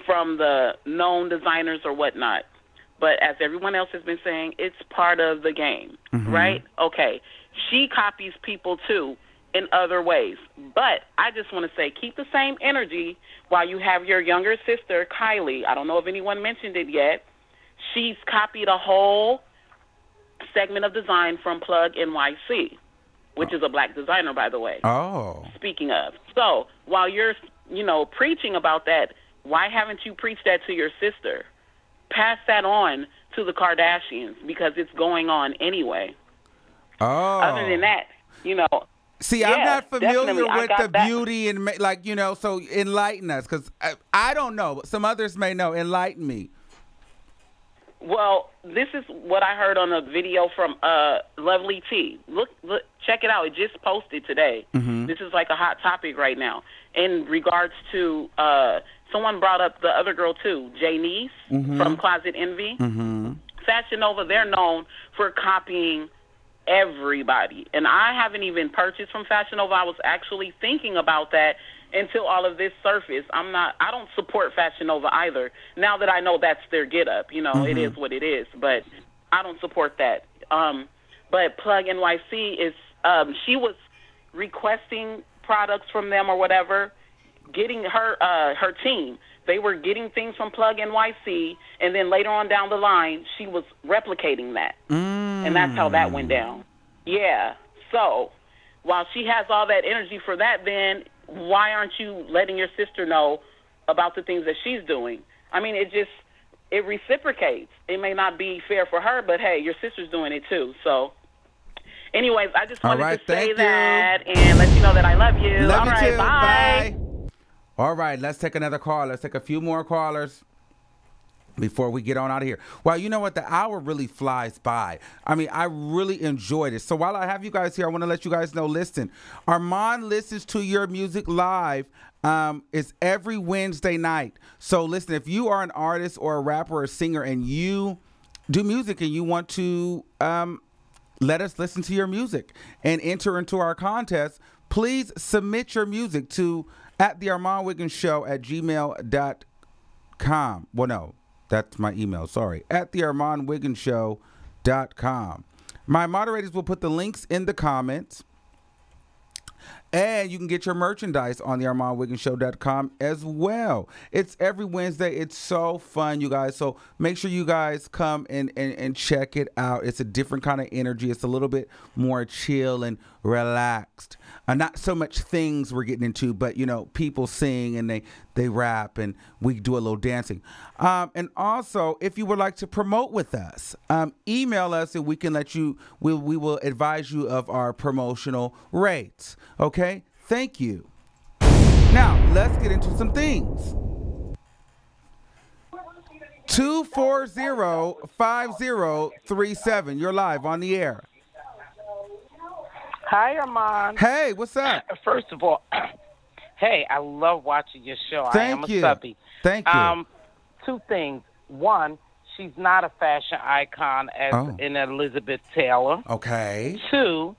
from the known designers or whatnot. But as everyone else has been saying, it's part of the game, right? Okay. She copies people, too, in other ways. But I just want to say keep the same energy while you have your younger sister, Kylie. I don't know if anyone mentioned it yet. She's copied a whole segment of design from Plug NYC, which is a black designer, by the way. Oh. Speaking of. So while you're, you know, preaching about that, why haven't you preached that to your sister? Pass that on to the Kardashians because it's going on anyway. Oh. Other than that, you know. See, I'm not familiar with the beauty and, like, you know, so enlighten us because I don't know, but some others may know. Enlighten me. Well, this is what I heard on a video from Lovely T. Look, check it out. It just posted today. This is like a hot topic right now. In regards to, someone brought up the other girl too, Janice from Closet Envy. Fashinova, they're known for copying everybody. And I haven't even purchased from Fashinova. I was actually thinking about that until all of this surfaced. I don't support Fashinova either. Now that I know that's their get up, you know, it is what it is, but I don't support that. But Plug NYC is, she was requesting products from them or whatever, getting her team. They were getting things from Plug NYC, and then later on down the line, she was replicating that. And that's how that went down. Yeah. So while she has all that energy for that, then why aren't you letting your sister know about the things that she's doing? I mean, it reciprocates. It may not be fair for her, but hey, your sister's doing it too. So anyways, I just wanted to say that and let you know that I love you. Love you right, too. bye. All right, let's take another call. Let's take a few more callers before we get on out of here. Well, you know what? The hour really flies by. I mean, I really enjoyed it. So while I have you guys here, I want to let you guys know, listen, Armand listens to your music live. It's every Wednesday night. So listen, if you are an artist or a rapper or a singer and you do music and you want to let us listen to your music and enter into our contest, please submit your music to @thearmandwigginshow@gmail.com. Well, no, that's my email. Sorry. @thearmandwigginshow.com. My moderators will put the links in the comments. And you can get your merchandise on the ArmandWigginsShow.com as well. It's every Wednesday. It's so fun, you guys. So make sure you guys come and check it out. It's a different kind of energy. It's a little bit more chill and relaxed. Not so much things we're getting into, but, you know, people sing and they rap and we do a little dancing. And also, if you would like to promote with us, email us and we can let you, we will advise you of our promotional rates. Okay? Thank you. Now, let's get into some things. 240-5037. You're live on the air. Hi, Armand. Hey, what's up? First of all, hey, I love watching your show. Thank I am you. a subby. Thank you. Two things. One, she's not a fashion icon as in Elizabeth Taylor. Okay. Two,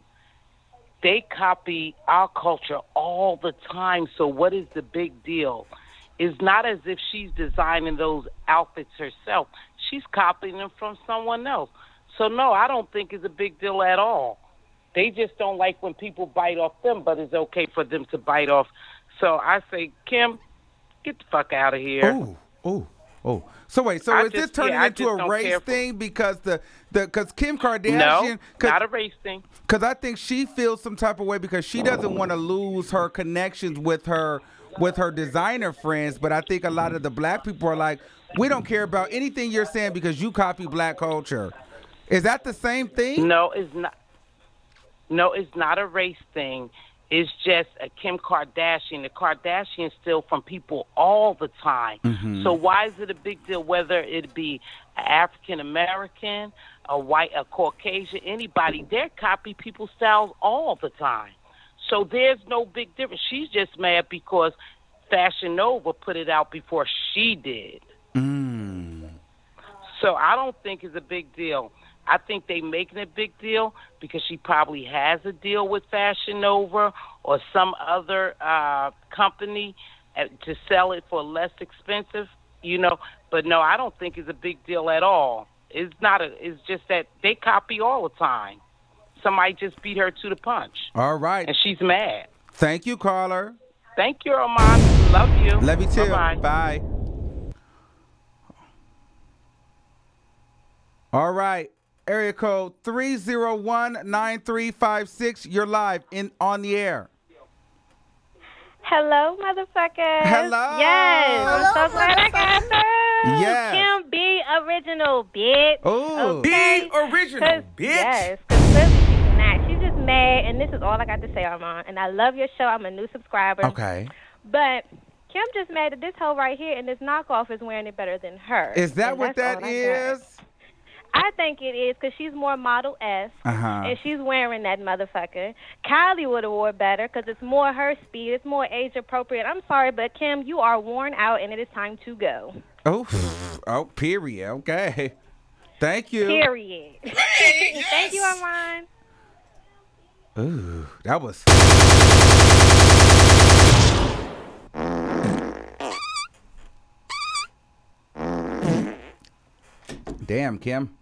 they copy our culture all the time, so what is the big deal? It's not as if she's designing those outfits herself. She's copying them from someone else. So, no, I don't think it's a big deal at all. They just don't like when people bite off them, but it's okay for them to bite off. So I say, Kim, get the fuck out of here. Oh. So wait, so is this turning into a race thing because because Kim Kardashian? No, not a race thing. Because I think she feels some type of way because she doesn't want to lose her connections with her designer friends. But I think a lot of the black people are like, we don't care about anything you're saying because you copy black culture. Is that the same thing? No, it's not. No, it's not a race thing. It's just a Kim Kardashian. The Kardashians steal from people all the time. Mm-hmm. So why is it a big deal whether it be African American, a white, a Caucasian, anybody? They copy people's styles all the time. So there's no big difference. She's just mad because Fashinova put it out before she did. So I don't think it's a big deal. I think they making a big deal because she probably has a deal with Fashinova or some other company to sell it for less expensive, you know. But no, I don't think it's a big deal at all. It's just that they copy all the time. Somebody just beat her to the punch. All right. And she's mad. Thank you, caller. Thank you, Armand. Love you. Love you too. Bye-bye. Bye. All right. Area code 301-9356. You're live on the air. Hello, motherfuckers. Hello. Yes. Hello, I'm so glad I got through. Yes. Kim, be original, bitch. Oh, okay? be original, bitch. Yes, because clearly she's not. She's just mad, and this is all I got to say, Armand. And I love your show. I'm a new subscriber. Okay. But Kim just mad that this hoe right here and this knockoff is wearing it better than her. Is that what that is? I think it is because she's more Model-esque, and she's wearing that motherfucker. Kylie would have wore better because it's more her speed. It's more age-appropriate. I'm sorry, but Kim, you are worn out, and it is time to go. Oh, period. Okay. Thank you. Period. Hey, yes. Thank you, Armand. Ooh, that was... Damn, Kim.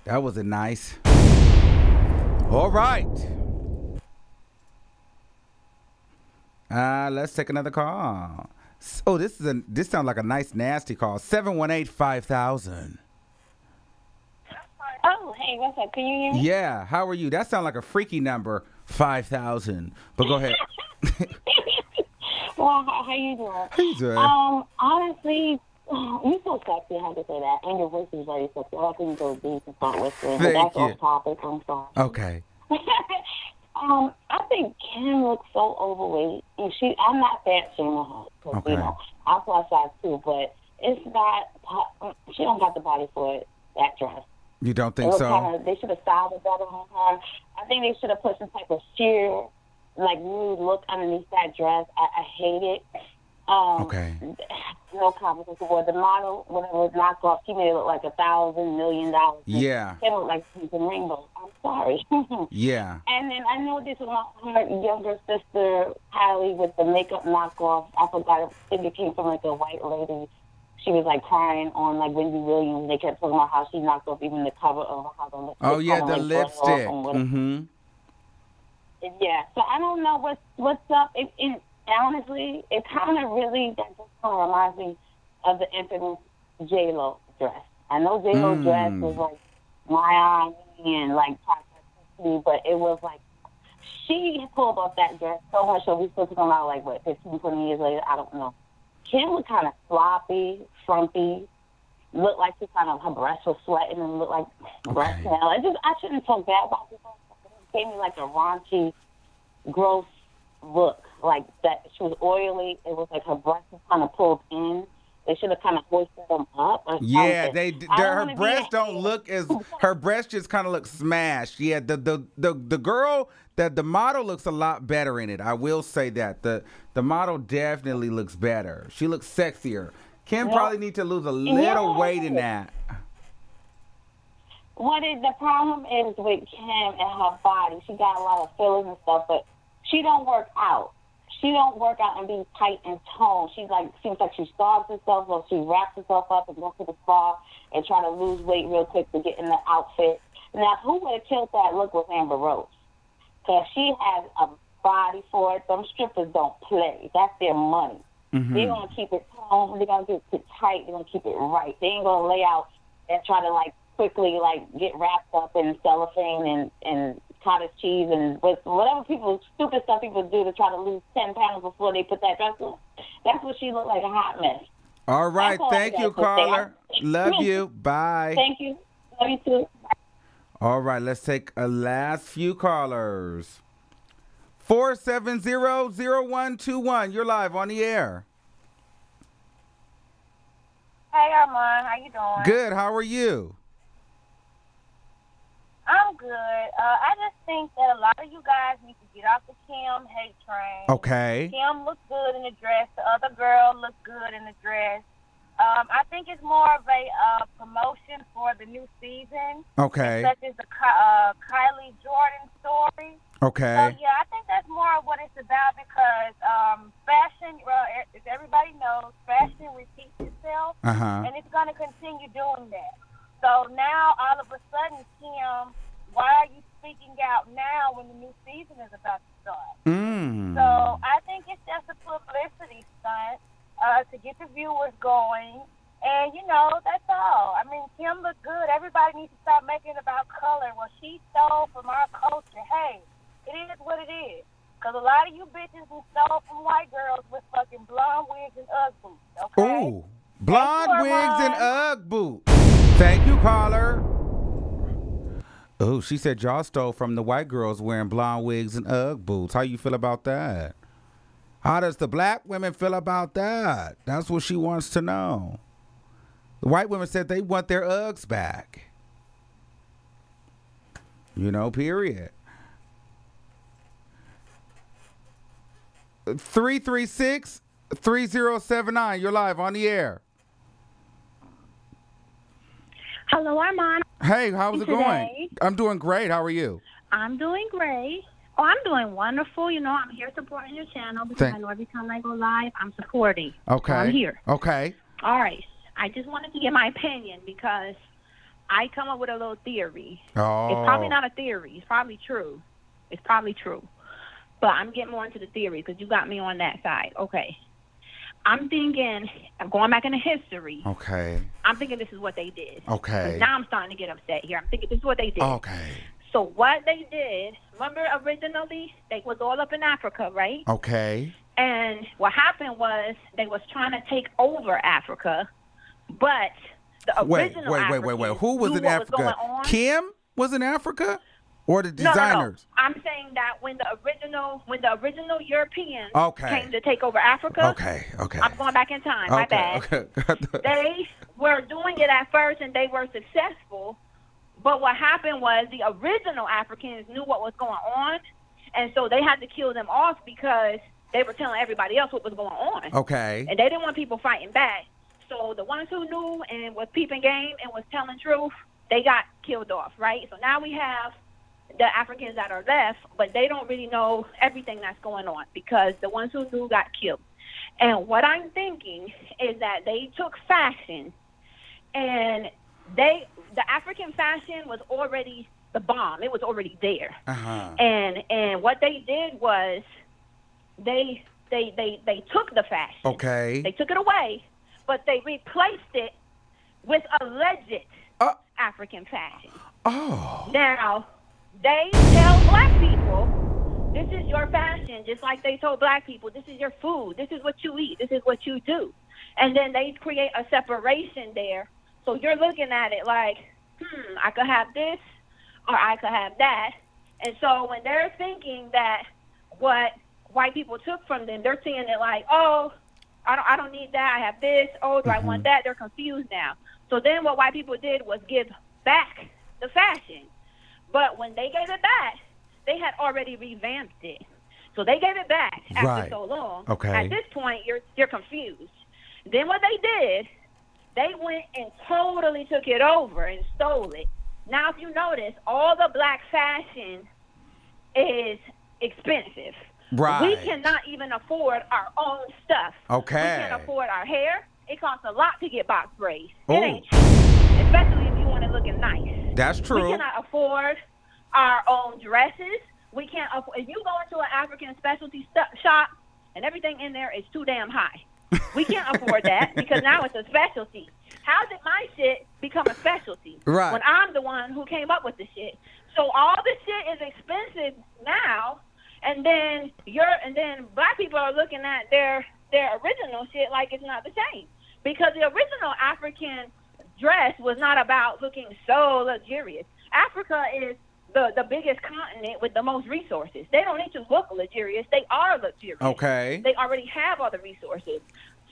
That wasn't nice. All right. Let's take another call. Oh, this sounds like a nice nasty call. 718-5000. Oh, hey, what's up? Can you hear me? Yeah, how are you? That sounds like a freaky number, 5,000. But go ahead. Well, how you doing? How you doing? Honestly, you're so sexy, I have to say that. And your voice is very sexy. I like when you go deep and start whispering. But that's off topic. I'm sorry. Okay. I think Kim looks so overweight. And I'm not fat shaming her. Cause, you know, I'm plus size too. But it's not, she don't got the body for it, that dress. You don't think so? They should have styled it better on her. I think they should have put some type of sheer, like, nude look underneath that dress. I hate it. Okay. No comments before. The model, when it was knocked off, she made it look like $1,000 million. Yeah. It looked like something rainbow. I'm sorry. Yeah. And then I know this was her younger sister, Kylie, with the makeup knockoff. I forgot. I think it came from like a white lady. She was like crying on like Wendy Williams. They kept talking about how she knocked off even the cover of her. Oh yeah, the lipstick. Mm-hmm. Yeah, so I don't know what's up. Honestly, it kind of really that just kind of reminds me of the infamous J-Lo dress. I know J-Lo dress was like Miami and like Kardashian, but it was like she pulled off that dress so much that we supposed to come out like what 15, 20 years later. I don't know. Kim was kind of sloppy, frumpy. Looked like she kind of her breasts were sweating and looked like breast smell. I shouldn't talk bad about this. It gave me like a raunchy, gross look. Like that, she was oily. It was like her breasts were kind of pulled in. They should have kind of hoisted them up. Or yeah, something. her breasts don't look as her breasts just kind of look smashed. Yeah, the girl the model looks a lot better in it. I will say that the model definitely looks better. She looks sexier. Kim probably need to lose a little weight in that. The problem is with Kim and her body. She got a lot of fillers and stuff, but she don't work out. She don't work out and be tight and toned. She's like, seems like she starves herself, or she wraps herself up and goes to the spa and try to lose weight real quick to get in the outfit. Now, who would have killed that look was Amber Rose, because she has a body for it. Them strippers don't play. That's their money. Mm-hmm. They're gonna keep it toned. They're gonna keep it tight. They're gonna keep it right. They ain't gonna lay out and try to like quickly like get wrapped up in cellophane and cottage cheese and whatever stupid stuff people do to try to lose 10 pounds before they put that dress on. That's what she looked like, a hot mess. All right. Thank you, caller. Love you. Bye. Thank you. Love you too. Bye. All right. Let's take a last few callers. 470-0121. You're live on the air. Hey, Armand. How you doing? Good. How are you? I'm good. I just think that a lot of you guys need to get off the Kim hate train. Okay. Kim looked good in the dress. The other girl looked good in the dress. I think it's more of a promotion for the new season. Okay. Such as the Kylie Jordan story. Okay. So, yeah, I think that's more of what it's about because fashion, as everybody knows, fashion repeats itself. And it's going to continue doing that. So now, all of a sudden, Kim, why are you speaking out now when the new season is about to start? So I think it's just a publicity stunt to get the viewers going. And, that's all. I mean, Kim looked good. Everybody needs to stop making it about color. Well, she stole from our culture. Hey, it is what it is. Because a lot of you bitches who stole from white girls with fucking blonde wigs and Ugg boots, okay? Ooh, blonde wigs and Ugg boots. Thank you, caller. Oh, she said y'all stole from the white girls wearing blonde wigs and Ugg boots. How you feel about that? How does the black women feel about that? That's what she wants to know. The white women said they want their Uggs back. Period. 336-3079. You're live on the air. Hello, Armand. Hey, how's it going? I'm doing great. How are you? I'm doing great. Oh, I'm doing wonderful. I'm here supporting your channel because I know every time I go live, I'm supporting. Okay. So I'm here. Okay. All right. I just wanted to get my opinion because I come up with a little theory. Oh. It's probably not a theory. It's probably true. But I'm getting more into the theory because you got me on that side. Okay. I'm thinking, I'm going back into history. Okay. I'm thinking this is what they did. Okay. Now I'm starting to get upset here. I'm thinking this is what they did. Okay. So what they did, remember originally, they was all up in Africa, right? Okay. And what happened was they was trying to take over Africa, but the original Wait. Who was in Africa? Kim was in Africa? Or the designers? No. I'm saying that when the original Europeans Okay. came to take over Africa. Okay. I'm going back in time. My bad. Okay. They were doing it at first and they were successful. But what happened was the original Africans knew what was going on. And so they had to kill them off because they were telling everybody else what was going on. Okay. And they didn't want people fighting back. So the ones who knew and was peeping game and was telling truth, they got killed off, right? So now we have the Africans that are left, but they don't really know everything that's going on because the ones who knew got killed. And what I'm thinking is that they took fashion and the African fashion was already the bomb. It was already there. Uh-huh. And what they did was they took the fashion. Okay. They took it away, but they replaced it with alleged African fashion. Oh. Now, they tell black people, this is your fashion, just like they told black people, this is your food, this is what you eat, this is what you do. And then they create a separation there. So you're looking at it like, I could have this or I could have that. And so when they're thinking that what white people took from them, they're seeing it like, oh, I don't need that, I have this, oh, do I want that? They're confused now. So then what white people did was give back the fashion. But when they gave it back, they had already revamped it. So they gave it back after so long. Okay. At this point, you're confused. Then what they did, they went and totally took it over and stole it. Now, if you notice, all the black fashion is expensive. Right. We cannot even afford our own stuff. Okay. We can't afford our hair. It costs a lot to get box braids. Oh. It ain't cheap, especially if you want it looking nice. That's true. We cannot afford our own dresses. We can't afford. If you go into an African specialty shop and everything in there is too damn high, we can't afford that because now it's a specialty. How did my shit become a specialty? Right. When I'm the one who came up with the shit. So all the shit is expensive now, and then black people are looking at their original shit like it's not the same. Because the original African dress was not about looking so luxurious. Africa is the biggest continent with the most resources. They don't need to look luxurious. They are luxurious. Okay. They already have all the resources.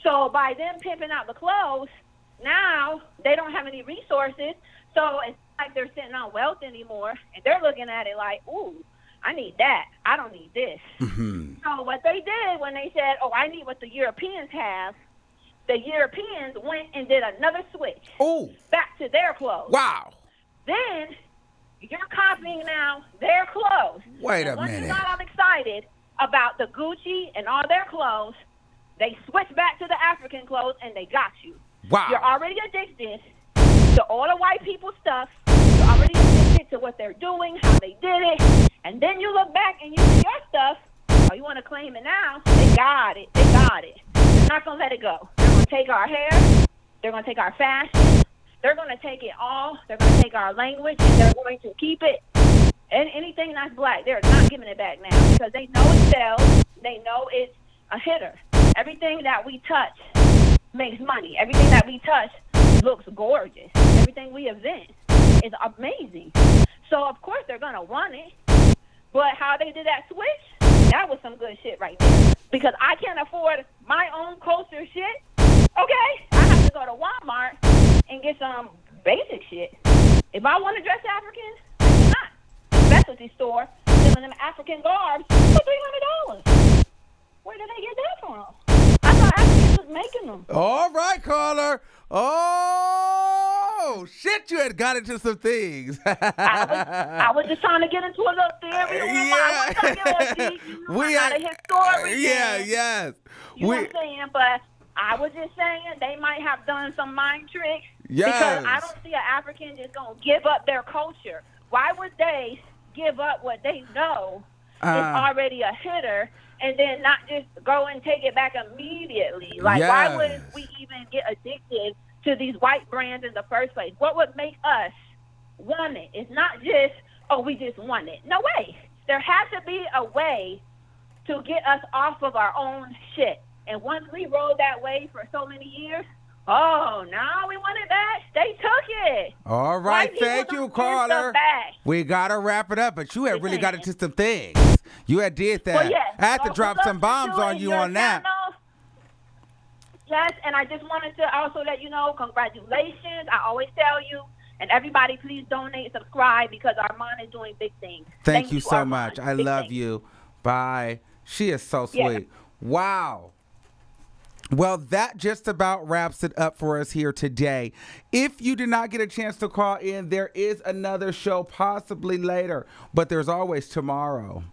So by them pimping out the clothes, now they don't have any resources. So it's like they're sitting on wealth anymore. And they're looking at it like, ooh, I need that. I don't need this. Mm-hmm. So what they did when they said, oh, I need what the Europeans have, the Europeans went and did another switch. Ooh. Back to their clothes. Wow. Then you're copying now their clothes. Wait a and once minute. you got all excited about the Gucci and all their clothes, they switched back to the African clothes and they got you. Wow. You're already addicted to all the white people stuff. You're already addicted to what they're doing, how they did it. And then you look back and you see your stuff. Oh, you want to claim it now? They got it. They got it. They're not going to let it go. They're going to take our hair. They're going to take our fashion. They're going to take it all. They're going to take our language, and they're going to keep it. And anything that's black, they're not giving it back now because they know it sells. They know it's a hitter. Everything that we touch makes money. Everything that we touch looks gorgeous. Everything we invent is amazing. So, of course, they're going to want it. But how they did that switch, that was some good shit right there. Because I can't afford my own culture shit. Okay? I have to go to Walmart and get some basic shit. If I want to dress African, I cannot. The specialty store selling them African garbs for $300. Where did they get that from? I thought Africans was making them. All right, caller. Oh, shit, you had got into some things. I was just trying to get into a little theory. I was trying to get a deep. I'm not a historian. Yes. You know what I'm saying? But I was just saying they might have done some mind tricks. Yes. Because I don't see an African just going to give up their culture. Why would they give up what they know is already a hitter and then not just go and take it back immediately? Like, why would we even get addicted to these white brands in the first place? What would make us want it? It's not just, oh, we just want it. No way. There has to be a way to get us off of our own shit. And once we rode that wave for so many years, oh, now we want it back. They took it. All right, thank you, caller. We got to wrap it up, but you had really got into some things. You had did that. Well, yes. I had to drop some bombs on you on that. Yes, and I just wanted to also let you know, congratulations. I always tell you, and everybody, please donate, subscribe, because Armand is doing big things. Thank you so much. I love you. Bye. She is so sweet. Yeah. Wow. Well, that just about wraps it up for us here today. If you did not get a chance to call in, there is another show possibly later, but there's always tomorrow.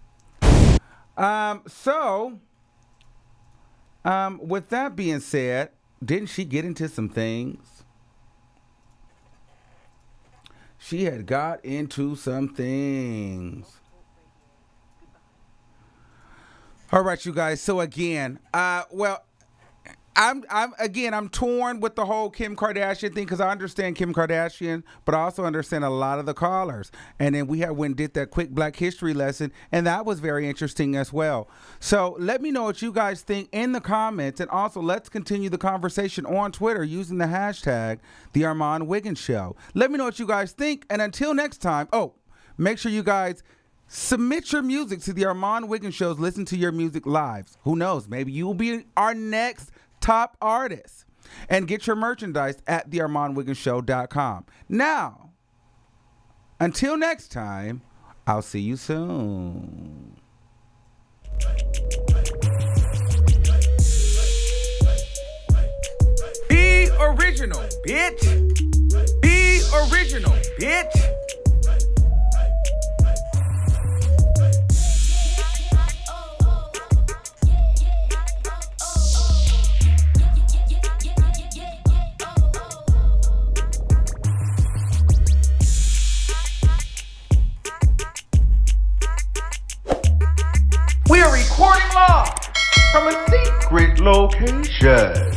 With that being said, didn't she get into some things? she had got into some things. All right, you guys. So again, I'm torn with the whole Kim Kardashian thing because I understand Kim Kardashian, but I also understand a lot of the callers. And then we went and did that quick Black History lesson, and that was very interesting as well. So let me know what you guys think in the comments, and also let's continue the conversation on Twitter using the hashtag The Armand Wiggins Show. Let me know what you guys think, and until next time, make sure you guys submit your music to the Armand Wiggins Show's Listen to Your Music Lives. Who knows? Maybe you will be our next top artist. And get your merchandise at thearmandwigginshow.com. Now, until next time, I'll see you soon. Be original, bitch. Be original, bitch. We're recording live from a secret location.